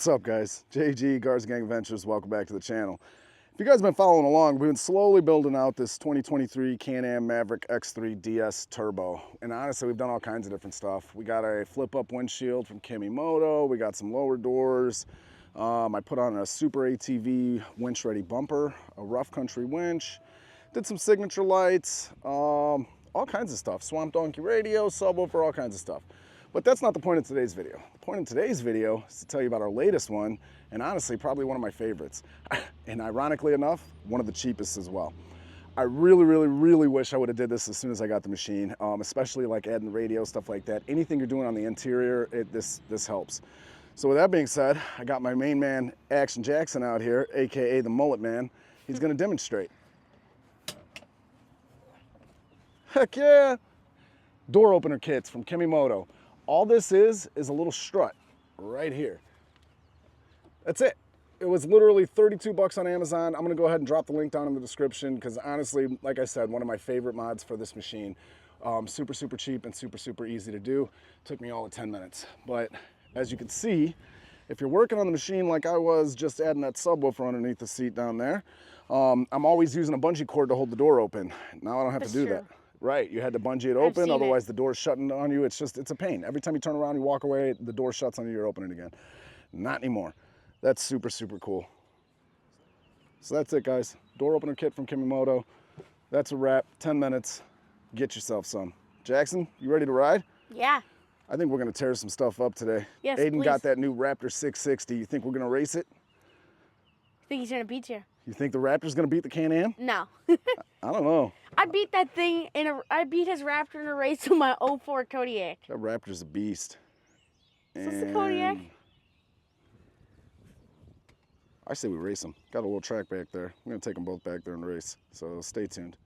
What's up, guys? JG, Garza Gang Adventures, welcome back to the channel. If you guys have been following along, we've been slowly building out this 2023 CanAm Maverick X3 DS Turbo. And honestly, we've done all kinds of different stuff. We got a flip-up windshield from KemiMoto. We got some lower doors. I put on a Super ATV winch-ready bumper, a rough country winch. Did some signature lights, all kinds of stuff. Swamp Donkey radio, subwoofer, all kinds of stuff. But that's not the point of today's video. The point of today's video is to tell you about our latest one, and honestly, probably one of my favorites. And ironically enough, one of the cheapest as well. I really wish I would have did this as soon as I got the machine, especially like adding the radio, stuff like that. Anything you're doing on the interior, this helps. So with that being said, I got my main man, Action Jackson, out here, AKA the Mullet Man. He's gonna demonstrate. Heck yeah! Door opener kits from KemiMoto. All this is a little strut right here. That's it. It was literally 32 bucks on Amazon. I'm gonna go ahead and drop the link down in the description because honestly, like I said, one of my favorite mods for this machine. Super cheap and super easy to do. Took me all of 10 minutes. But as you can see, if you're working on the machine like I was, just adding that subwoofer underneath the seat down there, I'm always using a bungee cord to hold the door open. Now I don't have to do that. Right, you had to bungee it open, otherwise the door's shutting on you. It's a pain. Every time you turn around, you walk away, the door shuts on you, you're opening it again. Not anymore. That's super cool. So that's it, guys. Door opener kit from KemiMoto. That's a wrap, 10 minutes. Get yourself some. Jackson, you ready to ride? Yeah. I think we're gonna tear some stuff up today. Yes, Aiden please. got that new Raptor 660. You think we're gonna race it? I think he's gonna beat you. You think the Raptor's gonna beat the Can-Am? No. I don't know. I beat that thing I beat his Raptor in a race with my 04 Kodiak. That Raptor's a beast. Is this the Kodiak? I say we race them. Got a little track back there. I'm gonna take them both back there and race. So stay tuned.